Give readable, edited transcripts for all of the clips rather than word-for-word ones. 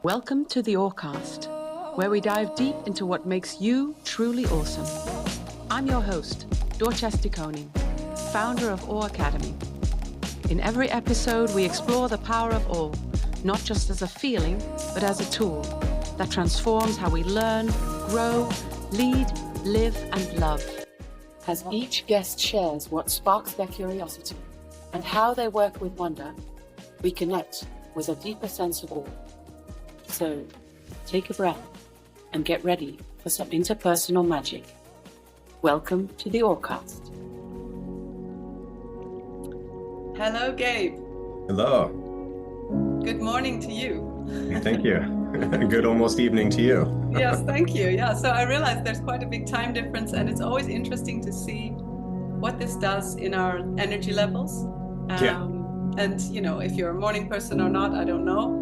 Welcome to the Orecast, where we dive deep into what makes you truly awesome. I'm your host, Dorchester Koning, founder of Awe Academy. In every episode, we explore the power of awe, not just as a feeling, but as a tool that transforms how we learn, grow, lead, live, and love. As each guest shares what sparks their curiosity and how they work with wonder, we connect with a deeper sense of awe. So, take a breath and get ready for some interpersonal magic. Welcome to the Orecast. Hello, Gabe. Hello. Good morning to you. Thank you. Good almost evening to you. Yes, thank you. Yeah, so I realized there's quite a big time difference, and it's always interesting to see what this does in our energy levels. And, you know, if you're a morning person or not, I don't know.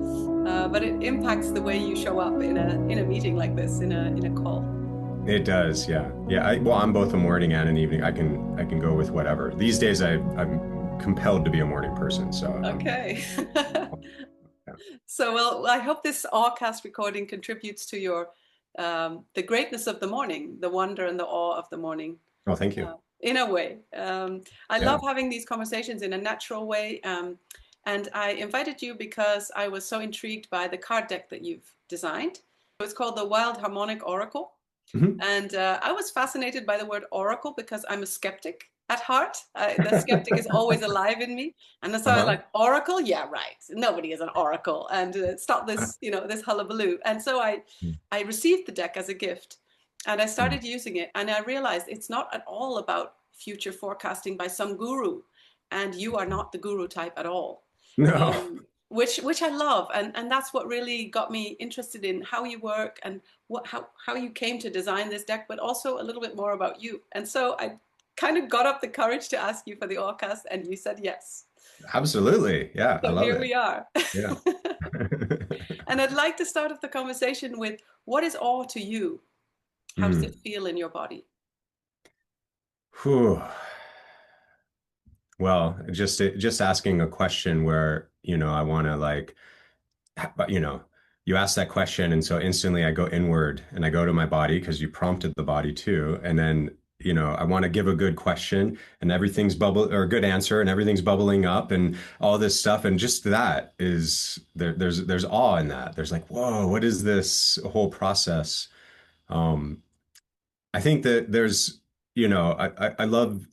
But it impacts the way you show up in a meeting like this, in a call. It does, yeah. Yeah, I'm both a morning and an evening. I can go with whatever. These days I'm compelled to be a morning person, so. Okay. Yeah. So, well, I hope this Awecast recording contributes to your the greatness of the morning, the wonder and the awe of the morning. Oh, thank you. In a way. I love having these conversations in a natural way. And I invited you because I was so intrigued by the card deck that you've designed. It's called the Wild Harmonic Oracle. Mm-hmm. And I was fascinated by the word oracle because I'm a skeptic at heart. The skeptic is always alive in me. And so I'm like, oracle? Yeah, right. Nobody is an oracle. And stop this, this hullabaloo. And so I received the deck as a gift. And I started using it, and I realized it's not at all about future forecasting by some guru, and you are not the guru type at all. No. Which I love, and that's what really got me interested in how you work and how you came to design this deck, but also a little bit more about you. And so I kind of got up the courage to ask you for the Awecast, and you said yes. Absolutely, yeah. So I love here it. we are. Yeah. And I'd like to start off the conversation with, what is awe to you? How does it feel in your body? Whew. Well, just asking a question where, I want to you ask that question. And so instantly I go inward and I go to my body because you prompted the body too. And then, I want to give a good question and everything's or a good answer and everything's bubbling up and all this stuff. And just that is there's awe in that. There's like, whoa, what is this whole process? I think that there's, I love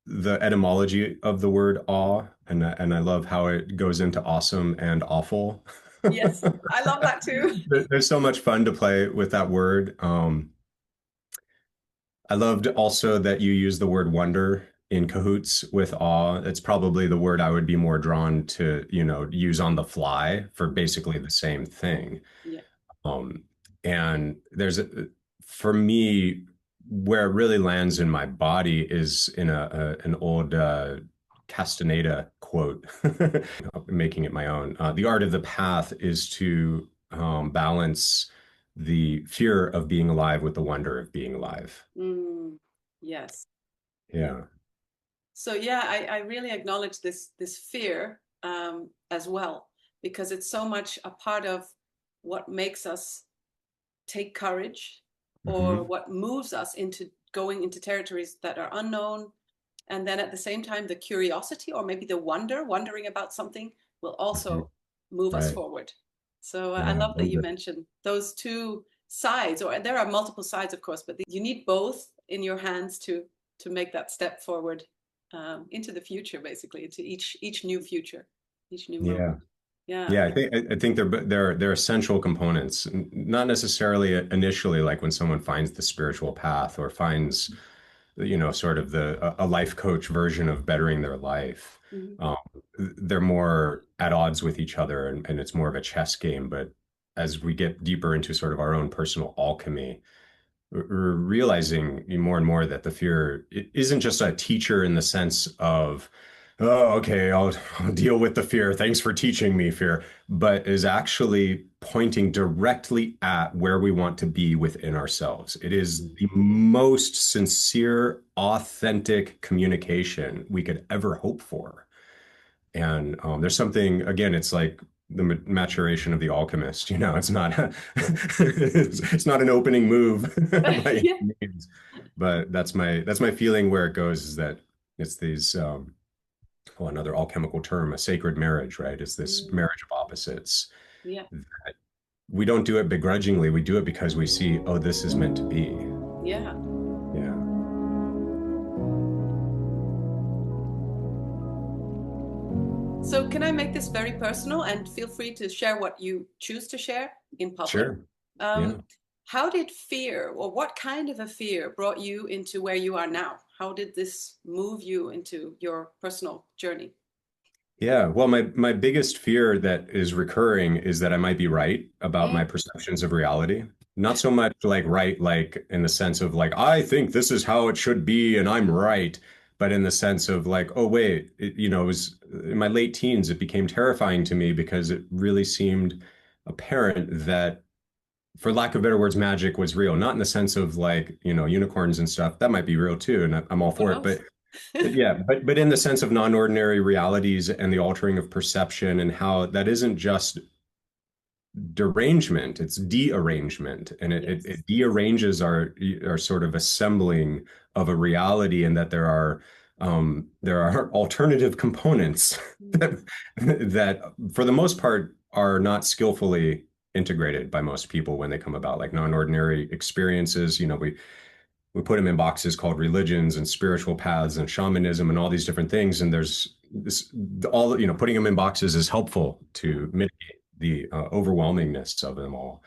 the etymology of the word awe, and I love how it goes into awesome and awful. Yes, I love that too. There's so much fun to play with that word. I loved also that you use the word wonder in cahoots with awe. It's probably the word I would be more drawn to, use on the fly for basically the same thing. Yeah. And for me, where it really lands in my body is in an old Castaneda quote, making it my own. The art of the path is to balance the fear of being alive with the wonder of being alive. Yes. Yeah. So yeah, I really acknowledge this fear as well, because it's so much a part of what makes us take courage, or what moves us into going into territories that are unknown. And then at the same time, the curiosity, or maybe the wondering about something, will also move us forward. So I love that you mentioned those two sides, or there are multiple sides, of course, but you need both in your hands to make that step forward into the future, basically, into each new future, each new moment. Yeah, I think they're essential components, not necessarily initially like when someone finds the spiritual path or finds, sort of a life coach version of bettering their life. They're more at odds with each other, and it's more of a chess game. But as we get deeper into sort of our own personal alchemy, we're realizing more and more that the fear isn't just a teacher in the sense of, oh, okay, I'll deal with the fear. Thanks for teaching me fear, but is actually pointing directly at where we want to be within ourselves. It is the most sincere, authentic communication we could ever hope for. And there's something, again, it's like the maturation of the alchemist. You know, it's not it's not an opening move by Yeah. any means, but that's my feeling where it goes is that it's these another alchemical term, a sacred marriage, right? It's this Mm, marriage of opposites. yeah. We don't do it begrudgingly. We do it because we see, oh, this is meant to be. Yeah. Yeah. So can I make this very personal, and feel free to share what you choose to share in public? Sure. Yeah. Um, how did fear, or what kind of a fear, brought you into where you are now? How did this move you into your personal journey? Yeah, well, my biggest fear that is recurring is that I might be right about my Mm, perceptions of reality. Not so much like right, like in the sense of like, I think this is how it should be and I'm right, but in the sense of like, oh, wait, it was in my late teens, it became terrifying to me because it really seemed apparent that, for lack of better words, magic was real. Not in the sense of like, unicorns and stuff. That might be real too, and I'm all who for it. knows? But yeah, but in the sense of non-ordinary realities and the altering of perception and how that isn't just derangement, it's dearrangement, and it Yes. dearranges our sort of assembling of a reality, and that there are alternative components Mm, that for the most part are not skillfully integrated by most people when they come about, like non-ordinary experiences. We put them in boxes called religions and spiritual paths and shamanism and all these different things. And there's this, all, putting them in boxes is helpful to mitigate the overwhelmingness of them all.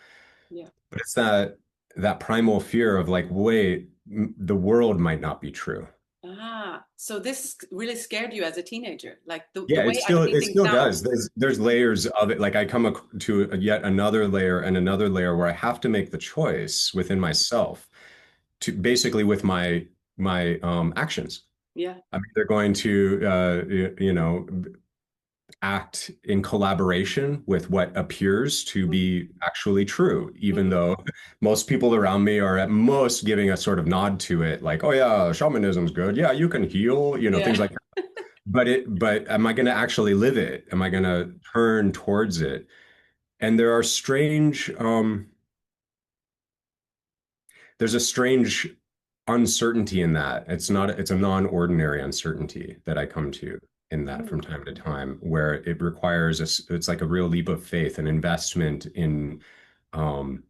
yeah. But it's that primal fear of like, wait, the world might not be true. Ah, so this really scared you as a teenager, like the Yeah, way it I still see it things still now. does. There's layers of it. Like I come to yet another layer and another layer where I have to make the choice within myself to basically with my actions. Yeah. I mean, they're going to, act in collaboration with what appears to Hmm. be actually true, even Hmm. though most people around me are at most giving a sort of nod to it, like, oh yeah, shamanism's good. Yeah, you can heal, things Yeah. like that. But am I going to actually live it? Am I going to turn towards it? And there's a strange uncertainty in that. It's a non-ordinary uncertainty that I come to in that from Mm. time to time, where it requires it's like a real leap of faith, an investment in, um,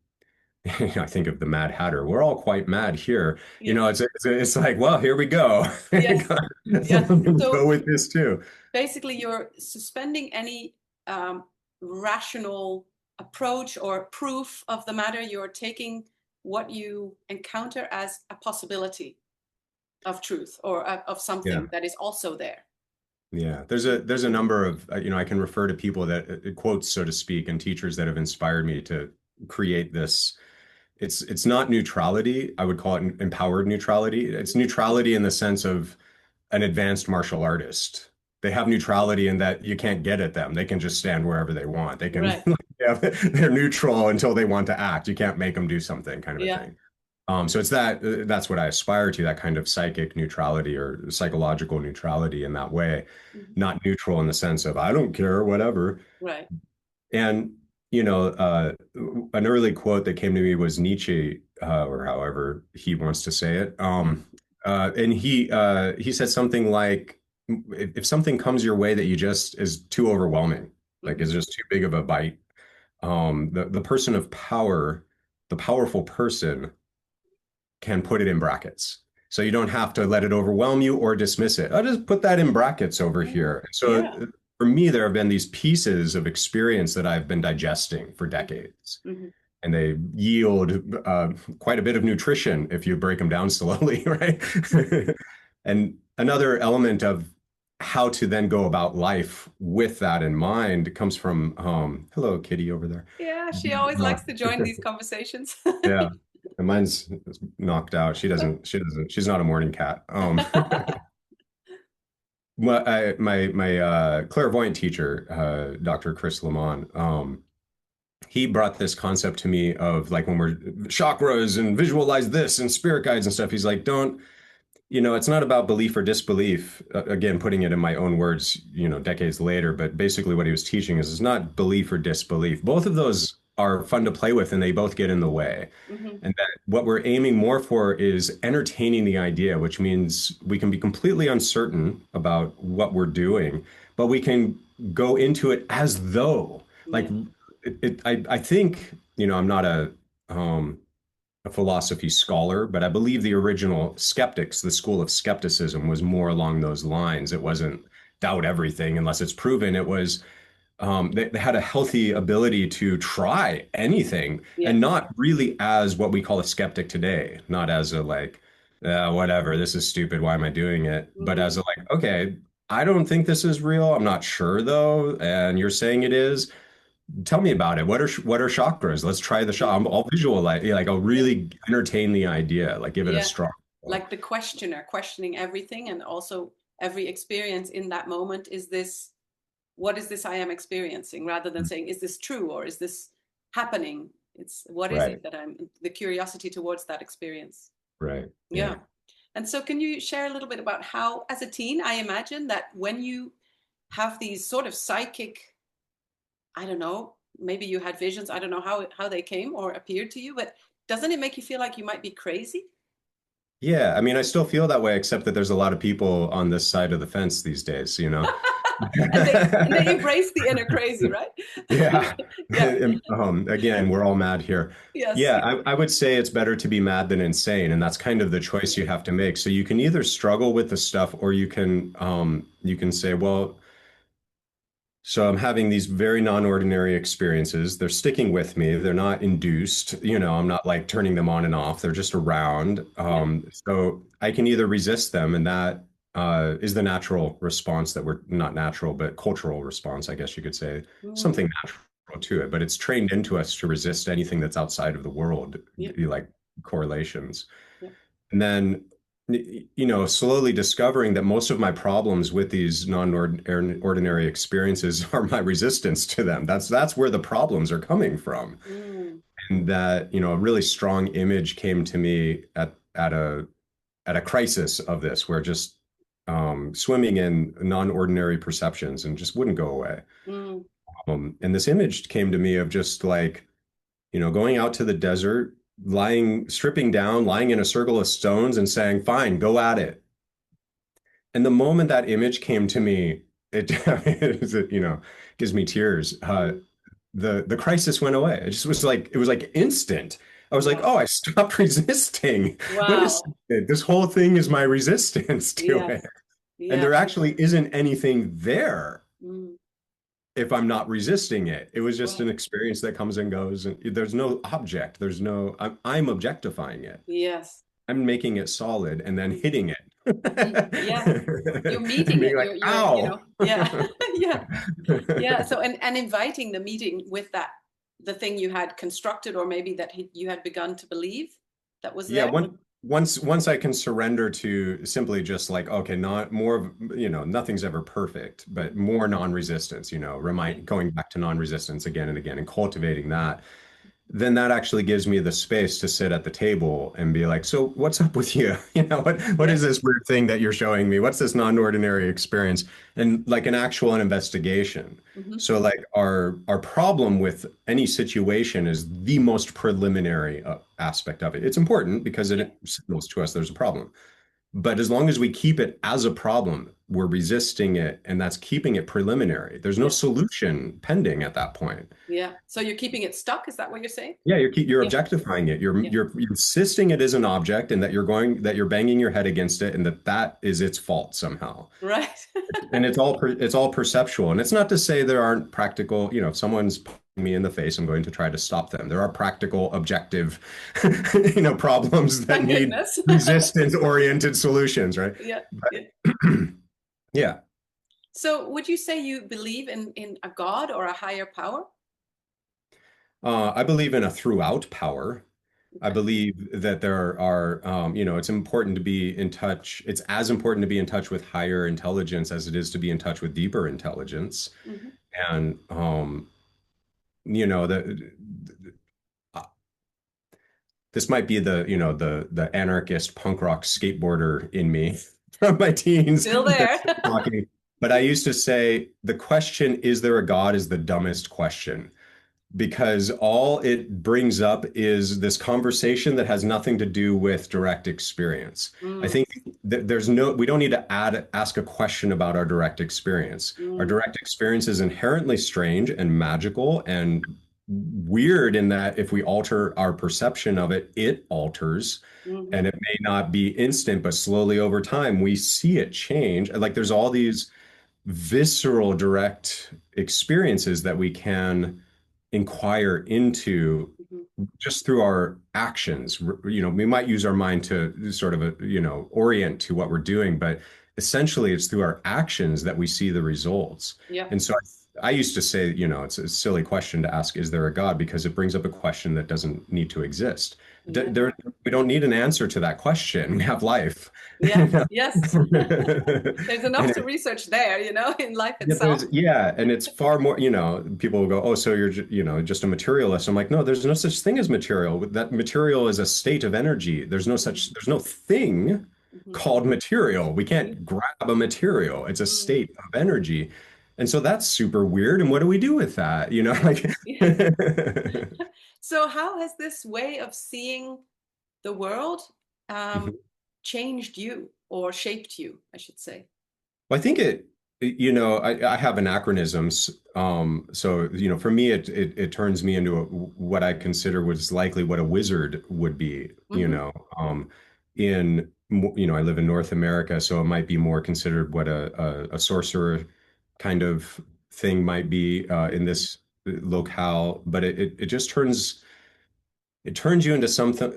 I think of the Mad Hatter. We're all quite mad here. Yes. It's like, well, here we go. Yes. Yeah. Go So with this too. basically, you're suspending any um, rational approach or proof of the matter. You're taking what you encounter as a possibility of truth, or of Yeah. something that is also there. Yeah, there's a number of I can refer to people that quotes, so to speak, and teachers that have inspired me to create this. It's not neutrality. I would call it empowered neutrality. It's neutrality in the sense of an advanced martial artist. They have neutrality in that you can't get at them. They can just stand wherever they want. They can, Right. yeah, they're neutral until they want to act. You can't make them do something, kind of a Yeah. thing. So that's what I aspire to, that kind of psychic neutrality or psychological neutrality in that way, Mhm. not neutral in the sense of I don't care, whatever. Right. And an early quote that came to me was Nietzsche, or however he wants to say it. And he said something like, if something comes your way that you just is too overwhelming, like Mhm. is just too big of a bite, the person of power, the powerful person can put it in brackets. So you don't have to let it overwhelm you or dismiss it. I'll just put that in brackets over Mm. here. So Yeah. for me, there have been these pieces of experience that I've been digesting for Mhm. decades, Mhm. and they yield quite a bit of nutrition if you break them down slowly, right? And another element of how to then go about life with that in mind comes from, hello, kitty over there. Yeah, she always Uh, likes to join these conversations. yeah. And mine's knocked out. She's not a morning cat. My clairvoyant teacher, Dr. Chris Lamont, he brought this concept to me of like when we're chakras and visualize this and spirit guides and stuff. He's like, It's not about belief or disbelief. Again, putting it in my own words, decades later, but basically what he was teaching is it's not belief or disbelief. Both of those are fun to play with and they both get in the way. Hmm. And that what we're aiming more for is entertaining the idea, which means we can be completely uncertain about what we're doing, but we can go into it as though, like, Yeah. I think, I'm not a philosophy scholar, but I believe the original skeptics, the school of skepticism, was more along those lines. It wasn't doubt everything unless it's proven. It was they had a healthy ability to try anything Yeah. and not really as what we call a skeptic today, not as a like, whatever, this is stupid. Why am I doing it? But Mm. as a like, okay, I don't think this is real. I'm not sure though. And you're saying it is. Tell me about it. What are chakras? Let's try the Yeah. shot. I'll visualize, like I'll Yeah. really entertain the idea, like give it a Yeah. strong. Like the questioner, questioning everything, and also every experience in that moment. What is this I am experiencing, rather than saying, is this true or is this happening? It's what is Right, it that the curiosity towards that experience. right, yeah, Yeah. And so can you share a little bit about how, as a teen, I imagine that when you have these sort of psychic, I don't know, maybe you had visions, I don't know how they came or appeared to you, but doesn't it make you feel like you might be crazy? yeah. I mean, I still feel that way, except that there's a lot of people on this side of the fence these days. And they embrace the inner crazy, right? Yeah. Yeah. Again, we're all mad here. Yes. Yeah, I would say it's better to be mad than insane, and that's kind of the choice you have to make. So you can either struggle with the stuff, or you can say, well, so I'm having these very non-ordinary experiences. They're sticking with me. They're not induced. I'm not like turning them on and off. They're just around. Yeah. So I can either resist them, and that is the natural response that we're not natural, but cultural response, I guess you could say, Mm. something natural to it. But it's trained into us to resist anything that's outside of the world, Yeah. like correlations. Yeah. And then, slowly discovering that most of my problems with these non-ordinary experiences are my resistance to them. That's where the problems are coming from. Mm. And that, a really strong image came to me at a crisis of this, where just swimming in non-ordinary perceptions and just wouldn't go away. Mm. And this image came to me of just like, going out to the desert, stripping down, lying in a circle of stones and saying, fine, go at it. And the moment that image came to me, it gives me tears. Mm. The crisis went away. It was like instant. I was like, Wow. oh, I stopped resisting. Wait a Wow. second, this whole thing is my resistance to it. Yes. And there Yes. actually isn't anything there Mm. if I'm not resisting it. It was just Right. an experience that comes and goes, and there's no object. I'm objectifying it. Yes. I'm making it solid and then hitting it. Yeah. You're And meeting being it. like, You're, ow. yeah. Yeah. Yeah. So, and inviting the meeting with that, the thing you had constructed, or maybe that you had begun to believe that was Yeah, there. once I can surrender to simply just like, okay, not more of, nothing's ever perfect, but more non-resistance, Yeah. going back to non-resistance again and again and cultivating that, then that actually gives me the space to sit at the table and be like, so what's up with you? What Yeah. is this weird thing that you're showing me? What's this non-ordinary experience? And like an actual investigation. Hmm. So like our problem with any situation is the most preliminary aspect of it. It's important because Yeah. it signals to us there's a problem. But as long as we keep it as a problem, we're resisting it, and that's keeping it preliminary. There's no Yeah. solution pending at that point. Yeah. So you're keeping it stuck. Is that what you're saying? Yeah, you're Yeah. objectifying it. You're Yeah. you're insisting it is an object, and that you're banging your head against it, and that is its fault somehow. Right. And it's all perceptual. And it's not to say there aren't practical. If someone's punching me in the face, I'm going to try to stop them. There are practical, objective, problems that Thank need goodness. resistance-oriented solutions, right? Yeah. But Yeah. yeah, So would you say you believe in a God or a higher power? I believe in a throughout power. I Okay. believe that there are, it's important to be in touch. It's as important to be in touch with higher intelligence as it is to be in touch with deeper intelligence. Hmm. And, you know, that this might be the, you know, the anarchist punk rock skateboarder in me from my teens Still there. that's talking. But I used to say the question, is there a God, is the dumbest question, because all it brings up is this conversation that has nothing to do with direct experience. I Mm, think that we don't need to ask a question about our direct experience. Our mm, direct experience is inherently strange and magical and weird in that if we alter our perception of it, it alters. And mhm, it may not be instant, but slowly over time, we see it change. Like there's all these visceral, direct experiences that we can inquire into mhm. just through our actions. You know, we might use our mind to sort of, orient to what we're doing, but essentially it's through our actions that we see the results. Yeah. And so I used to say, you know, it's a silly question to ask, is there a God? Because it brings up a question that doesn't need to exist. Yeah. We don't need an answer to that question. We have life. Yeah. Yes. There's enough And to research there, in life yeah, itself. and it's far more, people will go, oh, so you're, just a materialist. I'm like, no, there's no such thing as material. That material is a state of energy. There's no thing Mhm, called material. We mhm, can't grab a material. It's a mm. state of energy. And so that's super weird. And what do we do with that? Yes. Like, Yes. So how has this way of seeing the world um, changed you or shaped you, I should say? Well, I think I have anachronisms. So, for me, it turns me into what I consider was likely what a wizard would be, Hmm. I live in North America, so it might be more considered what a sorcerer kind of thing might be in this locale. But it just turns you into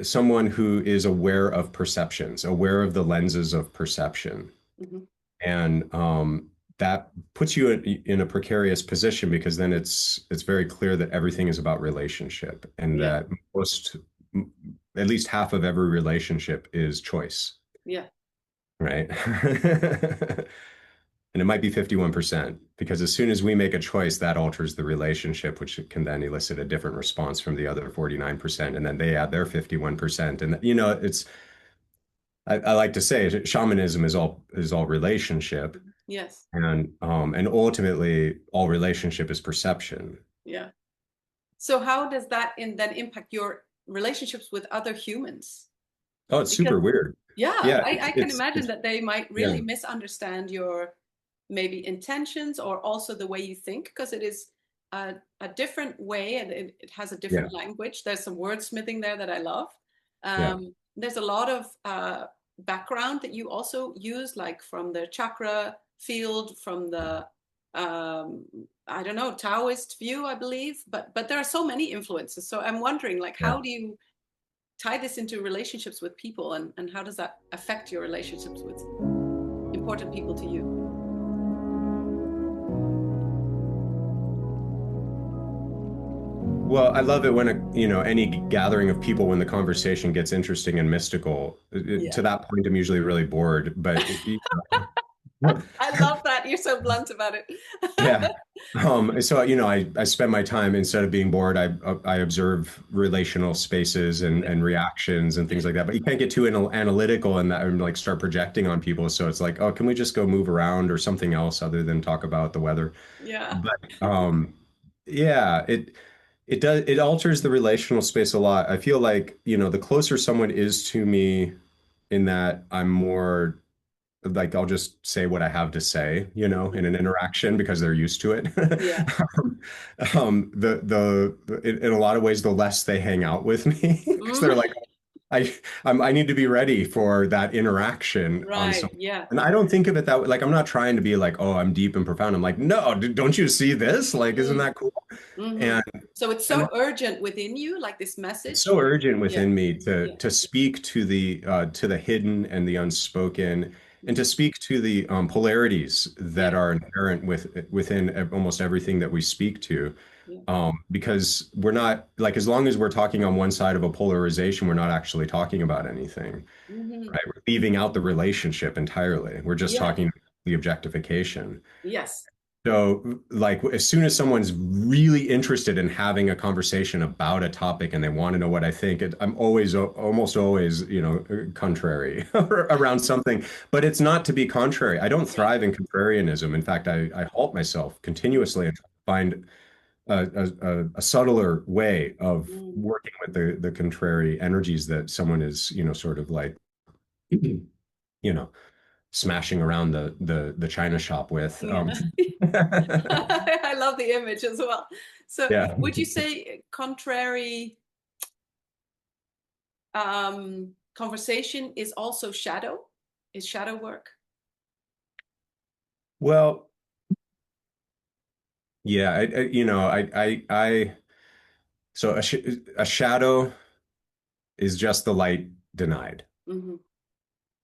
someone who is aware of perceptions, aware of the lenses of perception. Hmm. And that puts you in a precarious position because then it's very clear that everything is about relationship and Yeah. that at least half of every relationship is choice, Yeah. right? And it might be 51% because as soon as we make a choice, that alters the relationship, which can then elicit a different response from the other 49%. And then they add their 51%. And, I like to say shamanism is all relationship. Yes. And ultimately, all relationship is perception. Yeah. So how does that then impact your relationships with other humans? Oh, it's Because super weird. yeah, Yeah, I can imagine it's that they might yeah, really misunderstand your maybe intentions or also the way you think, because it is a different way and it has a yeah, different language. There's some wordsmithing there that I love. yeah, There's a lot of background that you also use, like from the chakra field, from the um, I don't know, Taoist view, I believe. But there are so many influences. So I'm wondering, like, yeah. how do you tie this into relationships with people, and how does that affect your relationships with important people to you? Well, I love it when any gathering of people, when the conversation gets interesting and mystical. Yeah. To that point, I'm usually really bored. But I love that. You're so blunt about it. yeah. So, I spend my time instead of being bored, I observe relational spaces Yeah. and reactions and things like that. But you can't get too analytical in that and like start projecting on people. So it's like, oh, can we just go move around or something else other than talk about the weather? Yeah. But yeah, it alters the relational space a lot. I feel like, the closer someone is to me in that I'm more like I'll just say what I have to say, in an interaction because they're used to it. Yeah. um, in a lot of ways, the less they hang out with me because they're Mm. like, I need to be ready for that interaction on Right. some. Yeah. And I don't think of it that way. Like I'm not trying to be like, oh, I'm deep and profound. I'm like, no, don't you see this? Like, isn't Mm. that cool? Hmm. And So it's and so urgent within you, like this it's message. so urgent Yeah. within me to Yeah. speak to the hidden and the unspoken, and to Mhm. speak to the polarities that Yeah. are inherent within almost everything that we speak to. Yeah. Because we're not like as long as we're talking on one side of a polarization, we're not actually talking about anything, Hmm. right? We're leaving out the relationship entirely. We're just Yes. talking the objectification. Yes. So, like, as soon as someone's really interested in having a conversation about a topic and they want to know what I think, I'm always, almost always, contrary around something. But it's not to be contrary. I don't Yeah. thrive in contrarianism. In fact, I halt myself continuously and find a subtler way of Mm. working with the contrary energies that someone is, sort of like, you know, smashing around the china shop with. Yeah. I love the image as well. So Yeah. would you say contrary conversation is also shadow? Is shadow work? Well, yeah, so a shadow is just the light denied, Hmm.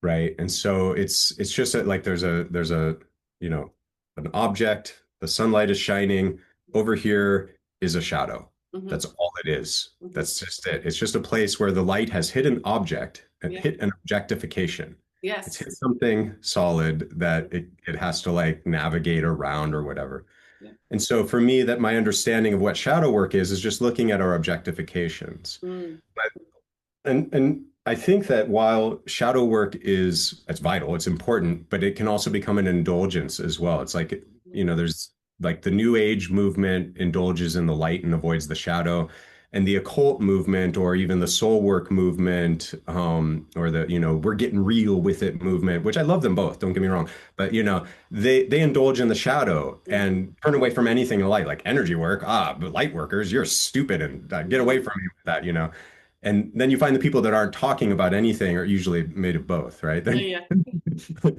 right? And so it's just that, like, there's a you know an object, the sunlight is shining over here is a shadow. Hmm. That's all it is. Hmm. That's just it. It's just a place where the light has hit an object and Yeah. hit an objectification. It's Yes. hit something solid that it has to, like, navigate around or whatever. Yeah. And so for me, that my understanding of what shadow work is just looking at our objectifications. Mm. And I think that while shadow work it's vital, it's important, but it can also become an indulgence as well. It's like, there's like the New Age movement indulges in the light and avoids the shadow. And the occult movement, or even the soul work movement, or the, we're getting real with it movement, which I love them both, don't get me wrong. But they indulge in the shadow Mm-hmm. and turn away from anything in light, like energy work. But light workers, you're stupid, and get away from me with that. And then you find the people that aren't talking about anything are usually made of both, right? Yeah. Yeah.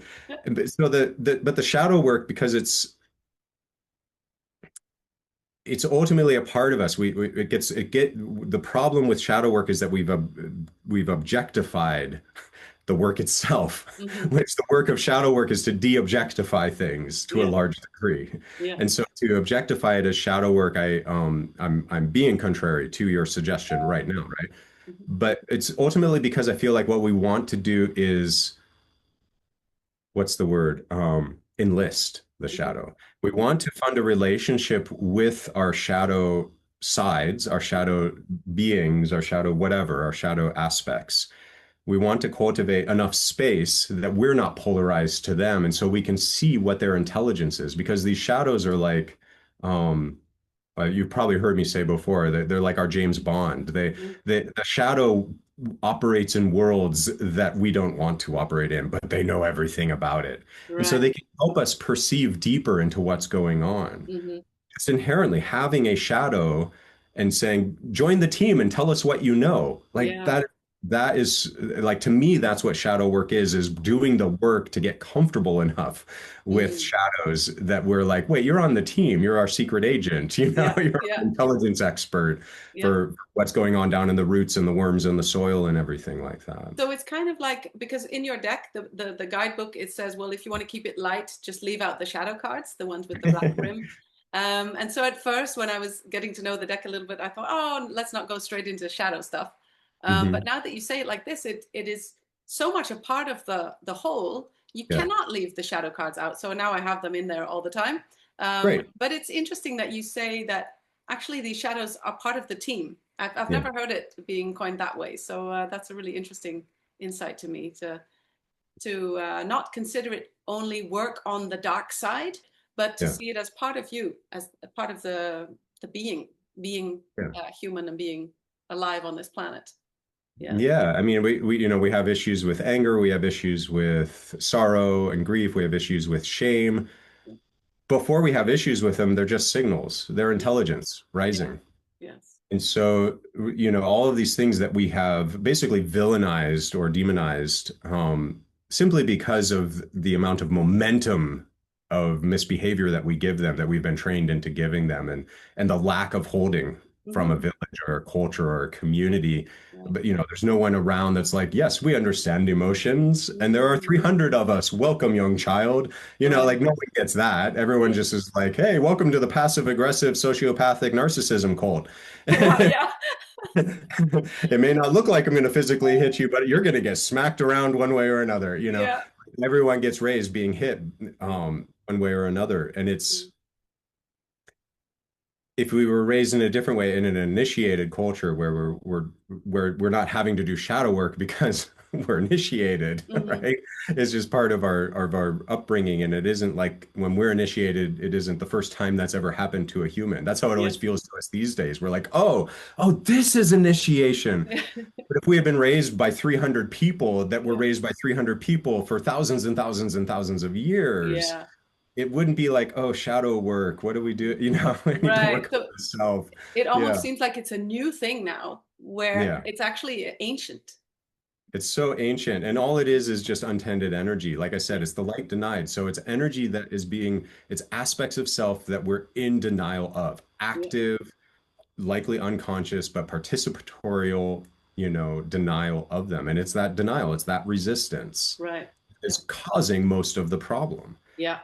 So but the shadow work, because it's ultimately a part of us. The problem with shadow work is that we've objectified the work itself, Hmm. which the work of shadow work is to de-objectify things to a Yeah. large degree. Yeah. And so to objectify it as shadow work, I'm being contrary to your suggestion right now, right? Mhm. But it's ultimately because I feel like what we want to do is, what's the word? Enlist the Mhm. shadow. We Mhm. want to fund a relationship with our shadow sides, our shadow beings, our shadow whatever, our shadow aspects. We want to cultivate enough space that we're not polarized to them, and so we can see what their intelligence is, because these shadows are like, um, you've probably heard me say before that they're like our James Bond. Mhm. The shadow operates in worlds that we don't want to operate in, but they know everything about it. And so Right. they can help us perceive deeper into what's going on. Hmm. Just inherently having a shadow and saying, join the team and tell us what you know. Like Yeah. that is, like, to me, that's what shadow work is doing the work to get comfortable enough with Mm. shadows that we're like, wait, you're on the team. You're our secret agent. Yeah. You're Yeah. an intelligence expert Yeah. for what's going on down in the roots and the worms in the soil and everything like that. So it's kind of like, because in your deck, the guidebook, it says, well, if you want to keep it light, just leave out the shadow cards, the ones with the black rim. And so at first, when I was getting to know the deck a little bit, I thought, oh, let's not go straight into shadow stuff. But Mhm. now that you say it like this, it is so much a part of the whole. You Yeah, cannot leave the shadow cards out. So now I have them in there all the time. great. But it's interesting that you say that actually these shadows are part of the team. I've Yeah, never heard it being coined that way. So that's a really interesting insight to me, to not consider it only work on the dark side, but to yeah, see it as part of you, as a part of the being yeah. human and being alive on this planet. Yeah. Yeah, I mean, we have issues with anger, we have issues with sorrow and grief, we have issues with shame. Before we have issues with them, they're just signals. They're Yeah. intelligence Yeah. rising. Yes. And so, all of these things that we have basically villainized or demonized, simply because of the amount of momentum of misbehavior that we give them, that we've been trained into giving them, and the lack of holding from Hmm. a village or a culture or a community. Right. But there's no one around that's like, yes, we understand emotions, and there are Mm. 300 of us. Welcome, young child. Right. Like, no one gets that. Everyone Yeah. just is like, hey, welcome to the passive aggressive sociopathic narcissism cult. Well, yeah. It may not look like I'm going to physically hit you, but you're going to get smacked around one way or another. Yeah. Everyone gets raised being hit, Yeah. one way or another. And Mm. if we were raised in a different way, in an initiated culture where we're not having to do shadow work because we're initiated, Mm-hmm. right? It's just part of our upbringing, and it isn't like when we're initiated, it isn't the first time that's ever happened to a human. That's how it Yeah. always feels to us these days. We're like, oh, this is initiation. But if we had been raised by 300 people that were Yeah. raised by 300 people for thousands and thousands and thousands of years, Yeah. it wouldn't be like, oh, shadow work. What do we do? You know, I need to Right. work on So myself. it Yeah. almost seems like it's a new thing now, where Yeah. it's actually ancient. It's so ancient. And all it is just untended energy. Like I said, Yeah. it's the light denied. So it's energy that is it's aspects of self that we're in denial of, Yeah. active, likely unconscious, but participatorial, denial of them. And it's that denial, it's that resistance Right. Yeah. is causing most of the problem. Yeah.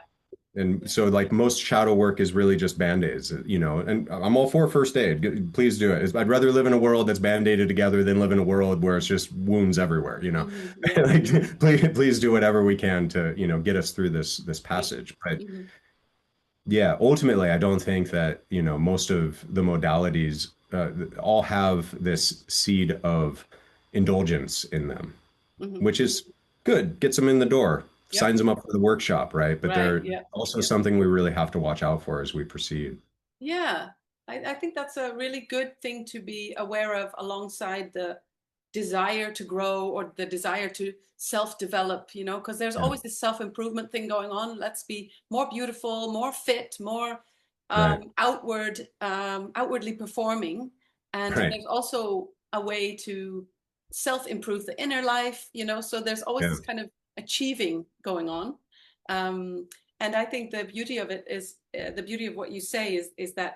And so, like, most shadow work is really just band-aids, and I'm all for first aid. Please do it. I'd rather live in a world that's band-aided together than live in a world where it's just wounds everywhere. Hmm. Yeah. Like, please do whatever we can to, get us through this Yeah. passage. But Hmm. yeah, ultimately, I don't think that, most of the modalities all have this seed of indulgence in them, Hmm. which is good, gets them in the door, Yep. signs them up for the workshop, right? But Right. they're Yeah. also Yeah. something we really have to watch out for as we proceed. Yeah. I think that's a really good thing to be aware of alongside the desire to grow or the desire to self-develop, because there's Yeah, always this self-improvement thing going on. Let's be more beautiful, more fit, more right, outwardly performing. And right. there's also a way to self-improve the inner life, so there's always Yeah, this kind of achieving going on. Um, and I think the beauty of it is the beauty of what you say is that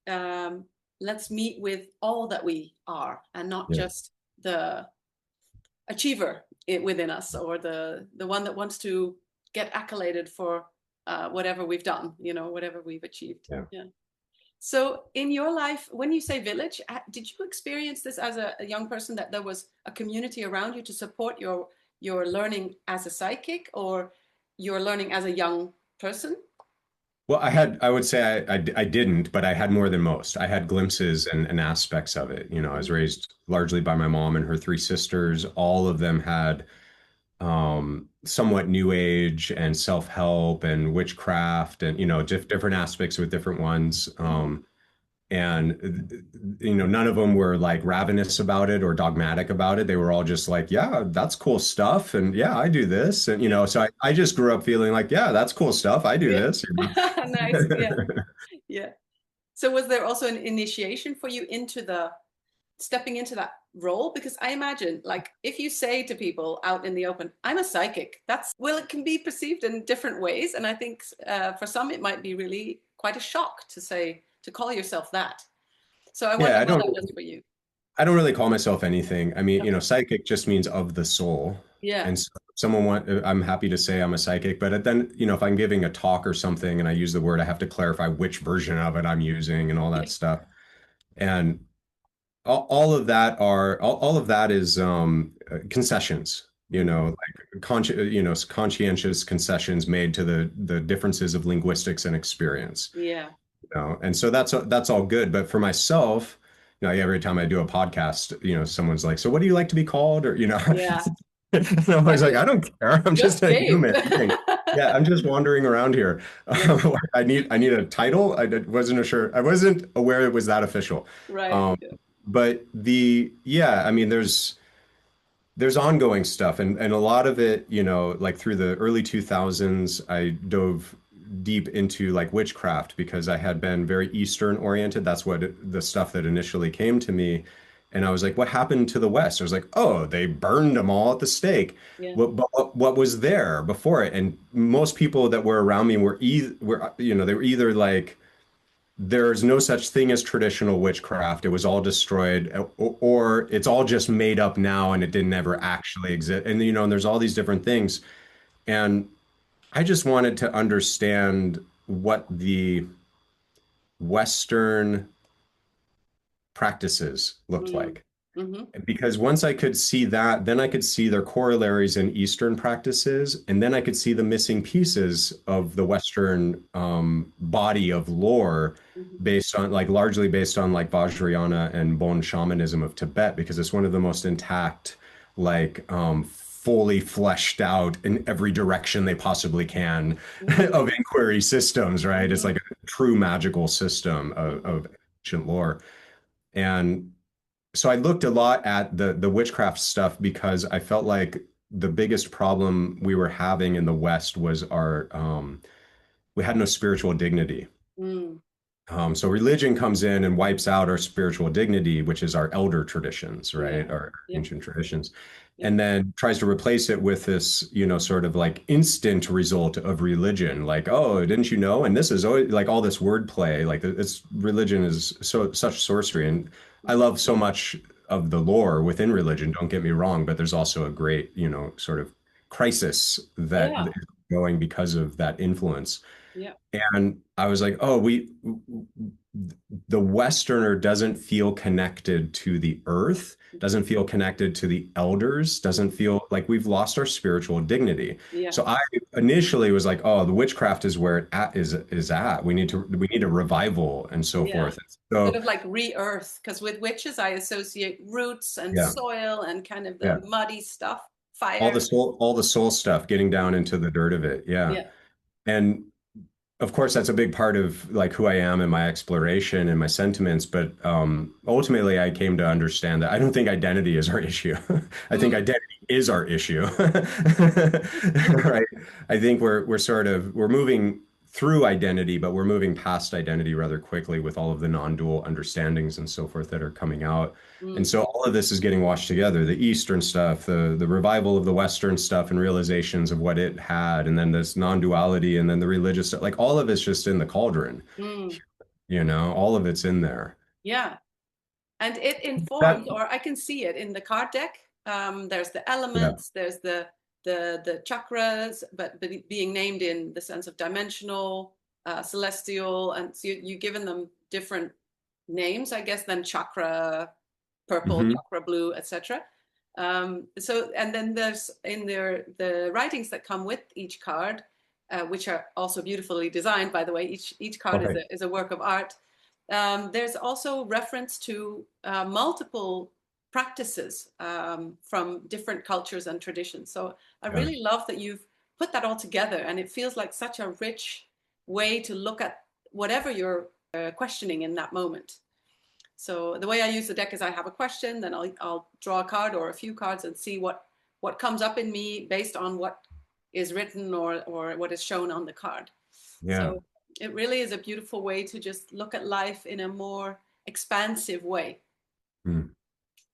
um, let's meet with all that we are and not yeah, just the achiever within us, or the one that wants to get accoladed for whatever we've done, whatever we've achieved. yeah. Yeah. So in your life, when you say village, did you experience this as a young person, that there was a community around you to support your learning as a psychic, or your learning as a young person? Well, I would say I didn't, but I had more than most. I had glimpses and aspects of it. I was Mhm. raised largely by my mom and her three sisters. All of them had somewhat new age and self-help and witchcraft and, different aspects with different ones. Mhm. And none of them were like ravenous about it or dogmatic about it. They were all just like, yeah, that's cool stuff, and yeah, I do this, and Yeah. so I just grew up feeling like, yeah, that's cool stuff, I do Yeah. this. Nice. Yeah. Yeah. So was there also an initiation for you into stepping into that role? Because I imagine, like, if you say to people out in the open, I'm a psychic, well, it can be perceived in different ways. And I think for some, it might be really quite a shock to call yourself that. So I Yeah, wonder how that was for you. I don't really call myself anything. I mean, Okay. psychic just means of the soul. Yeah. And so if I'm happy to say I'm a psychic, but then, if I'm giving a talk or something and I use the word, I have to clarify which version of it I'm using and all that Yeah. stuff. And all of that is concessions, Mhm. like conscientious concessions made to the differences of linguistics and experience. Yeah. And so that's all good. But for myself, every time I do a podcast, someone's like, "So what do you like to be called?" Or Yeah. and I'm always like, "I don't care. I'm just Just a Gabe. human being. Yeah, I'm just wandering around here. Yeah. I need a title. I wasn't aware it was that official. Right. Um, Yeah. but yeah, I mean, there's ongoing stuff, and a lot of it, like through the early 2000s, I dove deep into like witchcraft because I had been very Eastern oriented. That's the stuff that initially came to me. And I was like, what happened to the West? I was like, oh, they burned them all at the stake. Yeah. What was there before it? And most people that were around me they were either like, there's no such thing as traditional witchcraft. It was all destroyed, or it's all just made up now and it didn't ever actually exist. And there's all these different things. And I just wanted to understand what the Western practices looked Mm. like. Hmm. Because once I could see that, then I could see their corollaries in Eastern practices, and then I could see the missing pieces of the Western body of lore based on like largely based on like Vajrayana and Bon shamanism of Tibet because it's one of the most intact, like fully fleshed out in every direction they possibly can Mm, of inquiry systems, right? It's mhm, like a true magical system of ancient lore. And so I looked a lot at the witchcraft stuff because I felt like the biggest problem we were having in the West was our we had no spiritual dignity. mm. So religion comes in and wipes out our spiritual dignity, which is our elder traditions, right? Yeah. Our Yeah. ancient traditions, Yeah. and then tries to replace it with this, sort of like instant result of religion. Like, oh, didn't you know? And this is always like all this wordplay. Like, it's religion is so such sorcery, and I love so much of the lore within religion. Don't get me wrong, but there's also a great, sort of crisis that Yeah. is going because of that influence. Yeah. And I was like, oh, the Westerner doesn't feel connected to the earth, doesn't feel connected to the elders, doesn't feel like we've lost our spiritual dignity. Yeah. So I initially was like, oh, the witchcraft is where is at. We need a revival and so Yeah. forth. Sort So of like re-earth, because with witches I associate roots and yeah, soil and kind of yeah. the muddy stuff, All fire. the soul stuff, getting down Yeah. into the dirt of it. Yeah. Yeah. And of course, that's a big part of like who I am and my exploration and my sentiments. But ultimately, I came to understand that I don't think identity is our issue. I think Mm. identity is our issue, right? I think we're moving through identity, but we're moving past identity rather quickly with all of the non-dual understandings and so forth that are coming out. And Mm. so all of this is getting washed together, the Eastern stuff, the revival of the Western stuff and realizations of what it had, and then this non-duality, and then the religious stuff, like all of it's just in the cauldron, Mm. all of it's in there. Yeah. And it That, informs, or I can see it in the card deck. There's the yeah. elements, there's the chakras, but being named in the sense of dimensional, celestial, and so you've given them different names, I guess, then chakra purple, Hmm. chakra blue, etc. So, and then there's in there the writings that come with each card, which are also beautifully designed, by the way. Each card is Okay. a work of art. There's also reference to multiple practices from different cultures and traditions. So I Yeah. really love that you've put that all together, and it feels like such a rich way to look at whatever you're questioning in that moment. So the way I use the deck is I have a question, then I'll draw a card or a few cards and see what comes up in me based on what is written or what is shown on the card. Yeah. So it really is a beautiful way to just look at life in a more expansive way. Mm.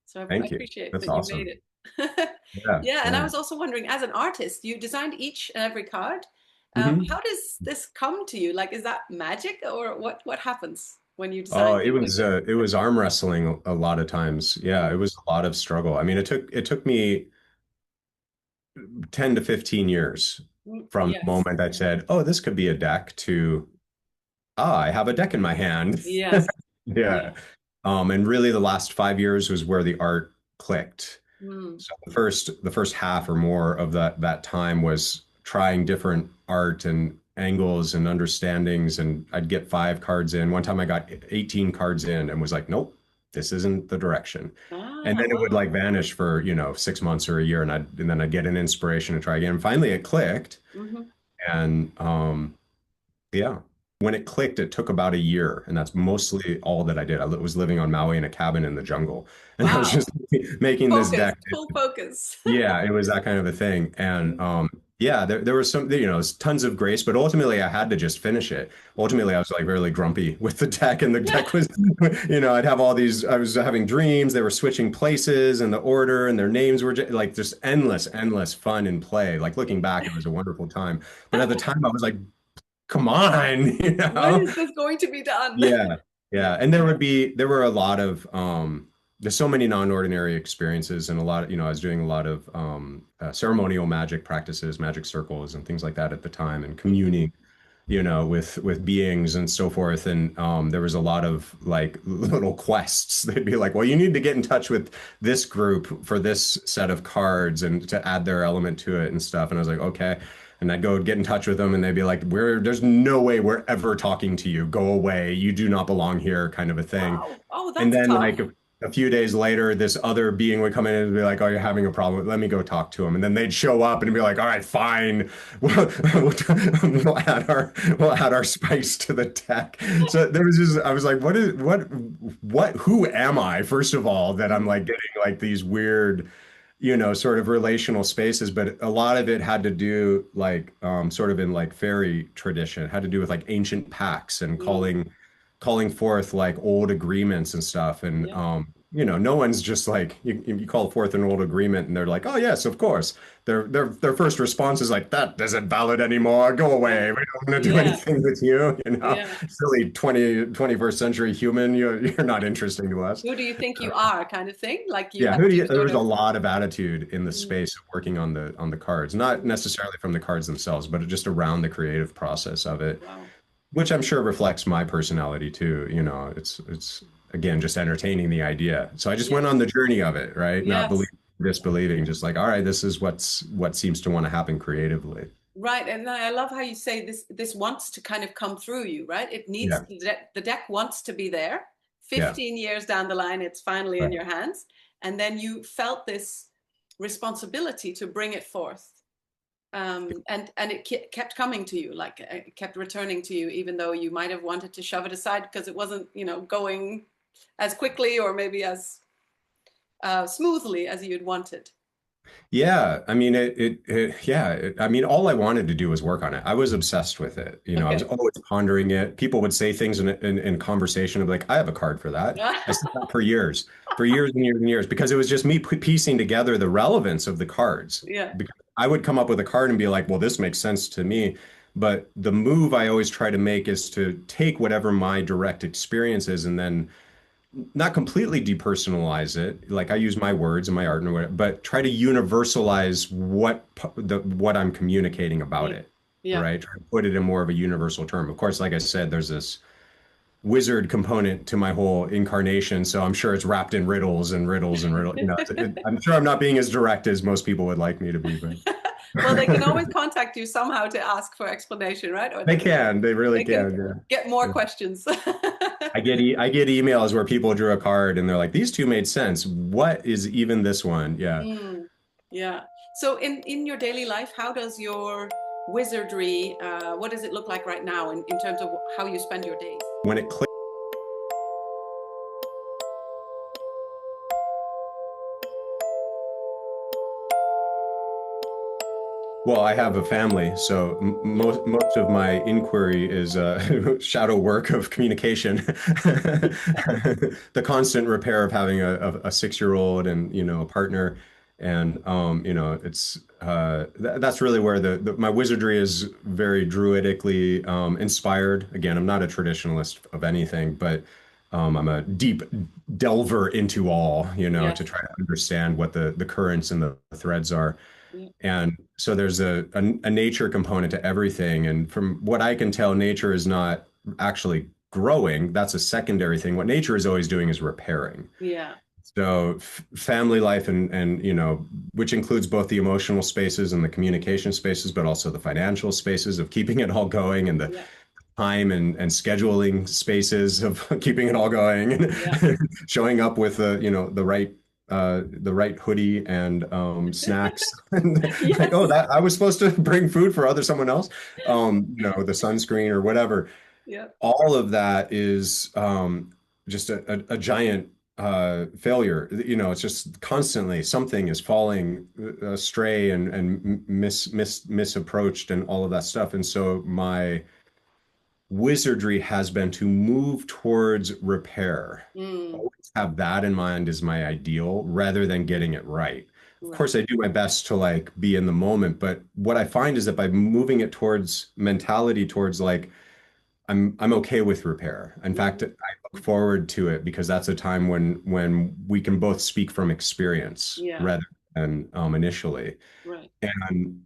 So I Thank you. appreciate That's that you made awesome. it. Yeah. Yeah, and I Yeah. was also wondering, as an artist, you designed each and every card. Hmm. How does this come to you? Like, is that magic, or what happens when you Oh, design it things like was this? it was arm wrestling a lot of times. Yeah, it was a lot of struggle. I mean, it took me 10 to 15 years from the Yes, moment I said, "Oh, this could be a deck," to I have a deck in my hand. yes, yeah. Yeah. And really the last 5 years was where the art clicked. Mm. So the first half or more of that time was trying different art and angles and understandings, and I'd get 5 cards in. One time I got 18 cards in and was like, nope, this isn't the direction. And Ah, then it would wow. like vanish for, 6 months or a year, and then I'd get an inspiration to try again. Finally it clicked. Hmm. And yeah. When it clicked, it took about a year, and that's mostly all that I did. I was living on Maui in a cabin in the jungle, and I was Wow. just making this Focus, deck. full focus. Yeah, it was that kind of a thing. And yeah, there was some, there's tons of grace, but ultimately I had to just finish it. Ultimately, I was like really grumpy with the deck, and the Yeah. deck was, I'd have all these, I was having dreams, they were switching places and the order, and their names were just, like just endless, endless fun and play. Like looking back, it was a wonderful time. But at the time, I was like, come on, When is this going to be done? Yeah. Yeah. Yeah. And there were a lot of there's so many non-ordinary experiences, and a lot of, I was doing a lot of ceremonial magic practices, magic circles and things like that at the time, and communing, with beings and so forth. And there was a lot of like little quests. They'd be like, well, you need to get in touch with this group for this set of cards and to add their element to it and stuff. And I was like, okay. And I'd go get in touch with them and they'd be like, there's no way we're ever talking to you. Go away. You do not belong here, kind of a thing. Wow. Oh, And that's then tough. like a few days later, this other being would come in and be like, "Oh, you're having a problem. Let me go talk to him." And then they'd show up and be like, "All right, fine. We'll add our spice to the deck." So there was just, I was like, who am I, first of all, that I'm like getting like these weird, sort of relational spaces, but a lot of it had to do like sort of in like fairy tradition, had to do with like ancient pacts and calling forth like old agreements and stuff. And Yeah. no one's just like you call forth an old agreement and they're like, "Oh yes, of course." Their first response is like, "That isn't valid anymore. Go away. We don't want to do Yeah. anything with you." Yeah. Silly 21st century human. You're not interesting to us. Who do you think you are, kind of thing? Like you Yeah, have to there sort was a of. lot of attitude in the Mm, space of working on the cards, not necessarily from the cards themselves, but just around the creative process of it, wow. which I'm sure reflects my personality too. It's again just entertaining the idea. So I just Yeah. went on the journey of it, right? Not Yes. believing, disbelieving, just like, all right, this is what seems to want to happen creatively. Right. And I love how you say this wants to kind of come through you, right? It needs Yeah, the deck wants to be there. yeah, 15 years down the line, it's finally in right. your hands. And then you felt this responsibility to bring it forth. And it kept coming to you, like it kept returning to you, even though you might have wanted to shove it aside because it wasn't, going as quickly or maybe as smoothly as you'd wanted. Yeah, I mean I mean all I wanted to do was work on it. I was obsessed with it. I was Okay. always pondering it. People would say things in conversation of like, "I have a card for that." I said that for years and years and years, because it was just me piecing together the relevance of the cards. Yeah. Because I would come up with a card and be like, "Well, this makes sense to me." But the move I always try to make is to take whatever my direct experience is and then not completely depersonalize it. Like I use my words and my art and whatever, but try to universalize what I'm communicating about Mm. it, Yeah. right? Try to put it in more of a universal term. Of course, like I said, there's this wizard component to my whole incarnation, so I'm sure it's wrapped in riddles and riddles and riddles. I'm sure I'm not being as direct as most people would like me to be, but Well, they can always contact you somehow to ask for explanation, right? Or they can, they really they can can. get more Yeah. questions. I get emails where people drew a card and they're like, "These two made sense. What is even this one?" Yeah. Mm, yeah. So in your daily life, how does your wizardry, what does it look like right now in terms of how you spend your days? When it clicks. Well, I have a family, so most of my inquiry is shadow work of communication, the constant repair of having a 6-year-old and a partner, and it's that's really where my wizardry is very druidically inspired. Again, I'm not a traditionalist of anything, but I'm a deep delver into all, to Yes. try to understand what the currents and the threads are. Yeah. And so there's a nature component to everything. And from what I can tell, nature is not actually growing. That's a secondary thing. What nature is always doing is repairing. Yeah. So family life and which includes both the emotional spaces and the communication spaces, but also the financial spaces of keeping it all going and the Yeah. time and scheduling spaces of keeping it all going Yeah. and showing up with the right hoodie and snacks. And like, oh, Yes. that I was supposed to bring food for someone else. The sunscreen or whatever. Yeah. All of that is just a giant failure. It's just constantly something is falling astray and misapproached and all of that stuff. And so my wizardry has been to move towards repair. Mm, Always have that in mind as my ideal rather than getting it right. Of right. course, I do my best to like be in the moment, but what I find is that by moving it towards mentality towards like I'm okay with repair. In fact, I Mm, look forward to it because that's a time when we can both speak from experience yeah. rather than initially. Right. And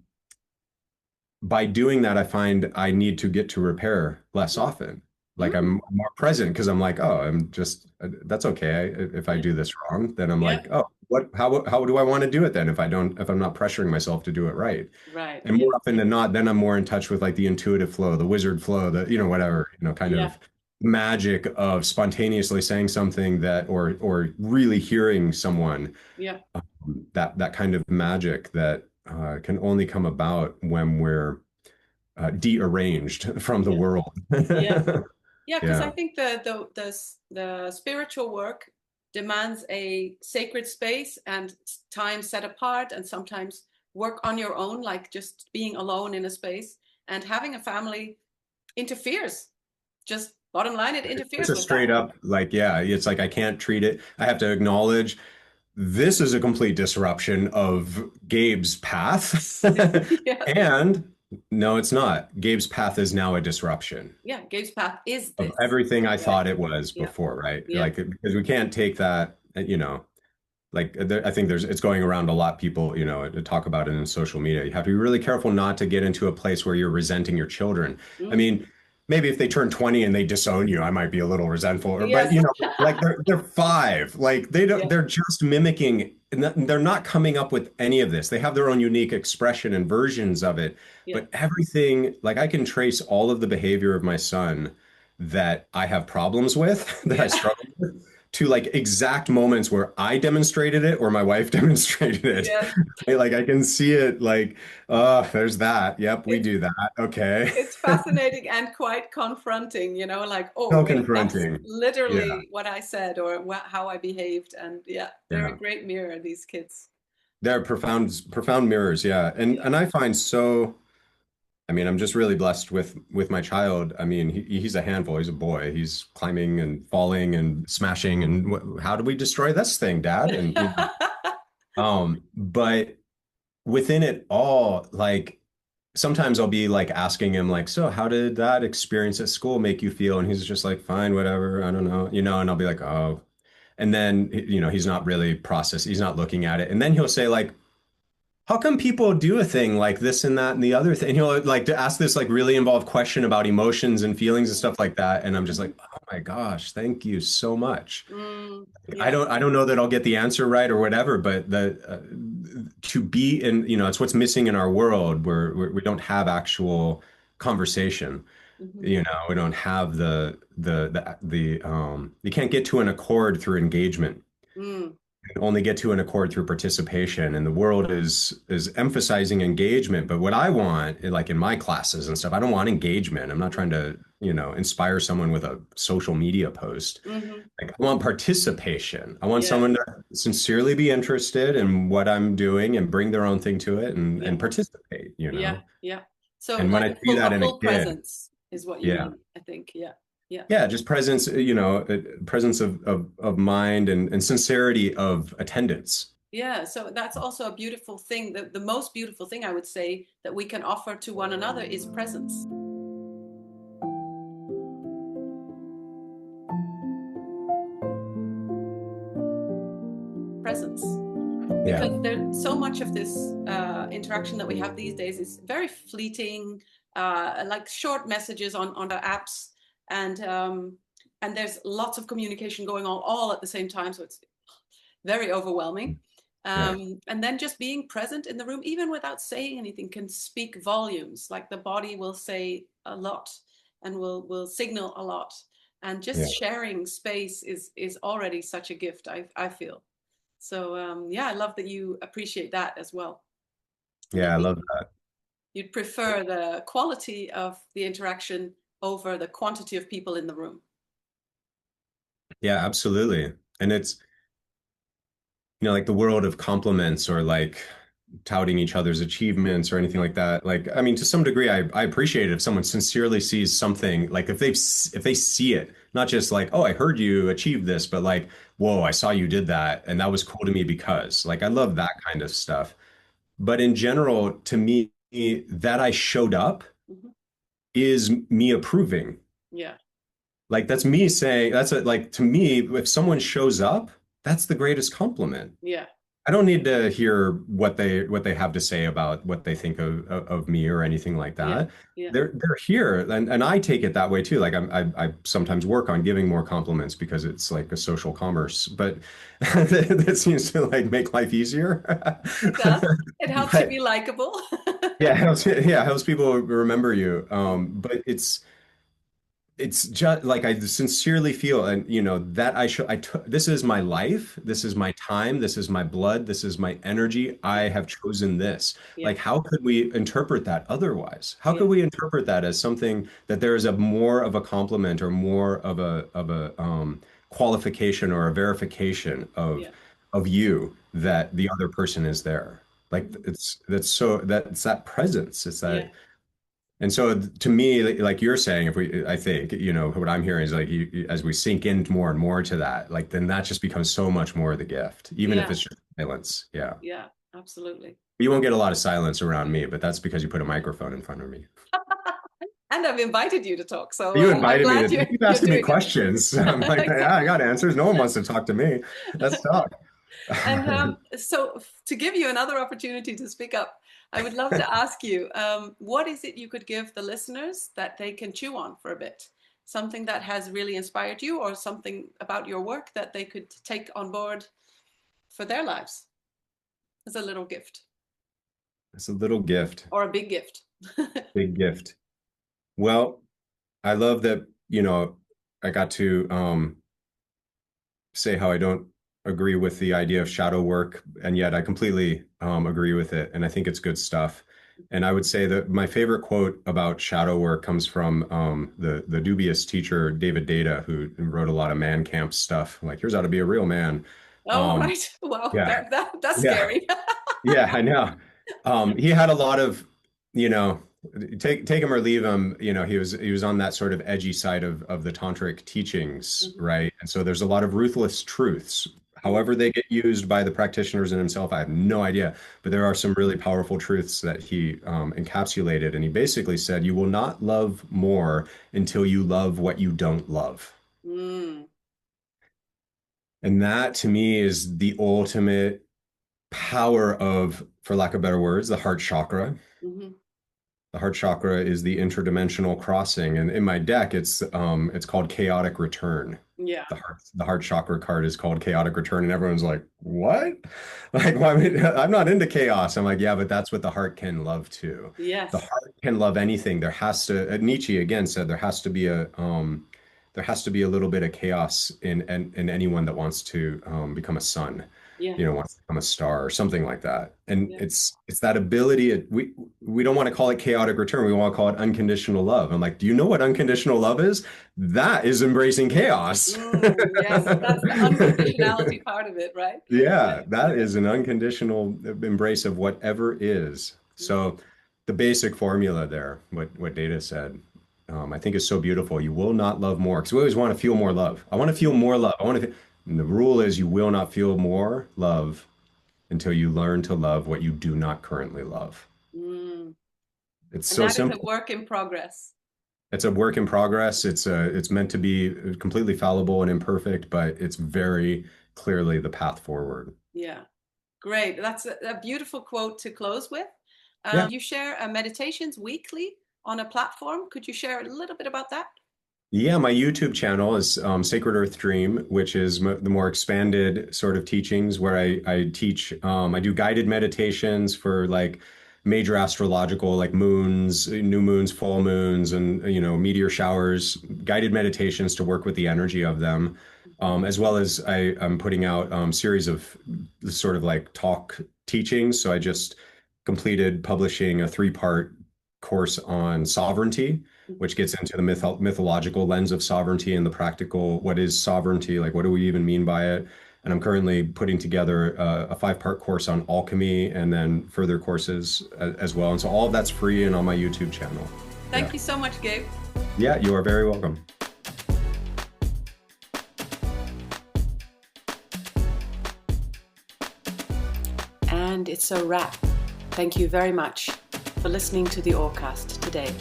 by doing that, I find I need to get to repair less Mm, often. Like mm, I'm more present because I'm like, oh, I'm just, that's okay. If I yeah. do this wrong, then I'm Yeah. like, oh, how do I want to do it then if I'm not pressuring myself to do it right? Right. And more often than not, then I'm more in touch with like the intuitive flow, the wizard flow, the, whatever, kind Yeah. of magic of spontaneously saying something that, or really hearing someone, Yeah. that kind of magic that can only come about when we're dearranged from the Yeah. world. Yeah. Yeah, because I Yeah. think the spiritual work demands a sacred space and time set apart, and sometimes work on your own, like just being alone in a space. And having a family interferes. Just bottom line, it It's interferes a with that. straight up, like, yeah, it's like I can't treat it. I have to acknowledge this is a complete disruption of Gabe's path. Yes. And no, it's not. Gabe's path is now a disruption Yeah, Gabe's path is of this. everything I Right. thought it was Yeah. before, right? Yeah. Like, because we can't take that, like I think it's going around a lot. People, to talk about it in social media. You have to be really careful not to get into a place where you're resenting your children. I Mm. mean, maybe if they turn 20 and they disown you, I might be a little resentful. But Yes. like they're 5. Like Yeah. they're just mimicking. They're not coming up with any of this. They have their own unique expression and versions of it. Yeah. But everything, like I can trace all of the behavior of my son that I have problems with, that I Yeah. struggle with, to like exact moments where I demonstrated it or my wife demonstrated it. Yes. Like I can see it like, there's that. Yep, we It's do that. Okay. it's fascinating and quite confronting, like, oh, So wait, that's confronting. Yeah. literally what I said or how I behaved. And yeah, they're a Yeah. great mirror, these kids. They're profound mirrors. Yeah. And Yeah. I find so, I mean, I'm just really blessed with my child. I mean, he's a handful. He's a boy. He's climbing and falling and smashing. And how do we destroy this thing, Dad? And but within it all, like sometimes I'll be like asking him, like, so how did that experience at school make you feel? And he's just like, fine, whatever. I don't know, and I'll be like, oh. And then, he's not really he's not looking at it. And then he'll say, like, how come people do a thing like this and that and the other thing? And he'll like to ask this like really involved question about emotions and feelings and stuff like that. And I'm just like, oh my gosh, thank you so much. I Yeah. don't know that I'll get the answer right or whatever, but to be in, it's what's missing in our world where we don't have actual conversation. Hmm. We don't have you can't get to an accord through engagement. Mm. You can only get to an accord through participation, and the world is emphasizing engagement. But what I want, like in my classes and stuff, I don't want engagement. I'm not trying to, inspire someone with a social media post. Hmm. Like I want participation. I want Yeah. someone to sincerely be interested in what I'm doing and bring their own thing to it Yeah. and participate, Yeah. Yeah. So And when like I see that a in a full kid, presence is what you yeah. mean, I think. Yeah. Yeah. Yeah, just presence, presence of mind and sincerity of attendance. Yeah. So that's also a beautiful thing. The most beautiful thing I would say that we can offer to one another is presence. Presence. Yeah. Because there's so much of this interaction that we have these days is very fleeting, like short messages on the apps, and there's lots of communication going on all at the same time, so it's very overwhelming. Yeah. And then just being present in the room, even without saying anything, can speak volumes. Like the body will say a lot and will signal a lot. And just Yeah. sharing space is already such a gift, I feel. So yeah, I love that you appreciate that as well. And Yeah, that I love that. you'd prefer the quality of the interaction over the quantity of people in the room. Yeah, absolutely. And it's, like the world of compliments or like touting each other's achievements or anything like that. Like, I mean, to some degree, I appreciate it if someone sincerely sees something, like if they see it, not just like, oh, I heard you achieve this, but like, whoa, I saw you did that, and that was cool to me because, like, I love that kind of stuff. But in general, to me, that I showed up Mhm. is me approving. Yeah. Like that's me saying, like to me, if someone shows up, that's the greatest compliment. Yeah. I don't need to hear what they have to say about what they think of me or anything like Yeah, that. yeah, They're here, and I take it that way too. Like I sometimes work on giving more compliments because it's like a social commerce, but that seems to like make life easier. it does. It helps you But be likable. yeah, it helps people remember you. But it's just like I sincerely feel, and that I should. This is my life. This is my time. This is my blood. This is my energy. I Yeah, have chosen this. yeah, Like, how could we interpret that otherwise? How yeah, could we interpret that as something that there is a more of a compliment or more of a qualification or a verification yeah, of you yeah, that the other person is there? Like mhm, that's that presence. It's yeah, that. And so to me, like you're saying, if we, I think, what I'm hearing is like as we sink in more and more to that, like then that just becomes so much more of the gift, even if yeah, it's just silence. Yeah. yeah, absolutely. You won't get a lot of silence around me, but that's because you put a microphone in front of me. And I've invited you to talk, so You I'm invited me glad to, you keep you're asking me doing it. questions. I'm like, yeah, I got answers. No one wants to talk to me. Let's talk. And so, to give you another opportunity to speak up, I would love to ask you, what is it you could give the listeners that they can chew on for a bit? Something that has really inspired you, or something about your work that they could take on board for their lives as a little gift It's a little gift, or a big gift. big gift. Well, I love that, I got to say how I don't agree with the idea of shadow work, and yet I completely agree with it, and I think it's good stuff. And I would say that my favorite quote about shadow work comes from the dubious teacher David Data, who wrote a lot of man camp stuff, like here's how to be a real man. Oh, Um, right. Wow, yeah, that's yeah, scary. yeah, I know. He had a lot of, you know, take him or leave him. He was on that sort of edgy side of the tantric teachings, Mhm. right? And so there's a lot of ruthless truths. Mm, However, they get used by the practitioners and himself, I have no idea. But there are some really powerful truths that he encapsulated, and he basically said, "You will not love more until you love what you don't love." mm, And that to me is the ultimate power of, for lack of better words, the heart chakra. mhm. The heart chakra is the interdimensional crossing, and in my deck, it's called chaotic return. Yeah, The heart chakra card is called chaotic return, and everyone's like, "What?" Like, well, I mean, I'm not into chaos. I'm like, yeah, but that's what the heart can love too. The yes, heart can love anything. There has to. Nietzsche again said there has to be a little bit of chaos in anyone that wants to become a sun, yeah, wants to become a star or something like that. And yeah. it's that ability. We don't want to call it chaotic return. We want to call it unconditional love. I'm like, do you know what unconditional love is? That is embracing chaos. Mm, yes, that's the unconditionality part of it, right? Yeah, Yeah, that yeah, is an unconditional embrace of whatever is. yeah. So the basic formula there, what Data said, I think is so beautiful. You will not love more because we always want to feel more love. I want to feel more love. And the rule is you will not feel more love until you learn to love what you do not currently love. Mm. It's And so that is a simple. work in progress. It's a work in progress. It's meant to be completely fallible and imperfect, but it's very clearly the path forward. Yeah, great. That's a beautiful quote to close with. Yeah. You share meditations weekly on a platform. Could you share a little bit about that? Yeah, my YouTube channel is Sacred Earth Dream, which is the more expanded sort of teachings where I teach, I do guided meditations for like major astrological, like moons, new moons, full moons, and, meteor showers, guided meditations to work with the energy of them. As well as I'm putting out series of sort of like talk teachings. So I just completed publishing a 3-part course on sovereignty, which gets into the mythological lens of sovereignty and the practical, what is sovereignty? Like, what do we even mean by it? And I'm currently putting together a 5-part course on alchemy and then further courses as well. And so all of that's free and on my YouTube channel. Thank Yeah. you so much, Gabe. Yeah, you are very welcome. And it's a wrap. Thank you very much for listening to the Orecast today.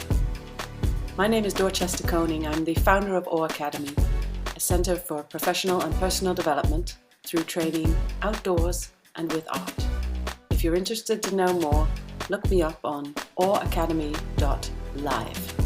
My name is Dorchester Koning. I'm the founder of O Academy, a center for professional and personal development through training outdoors and with art. If you're interested to know more, look me up on oracademy.live.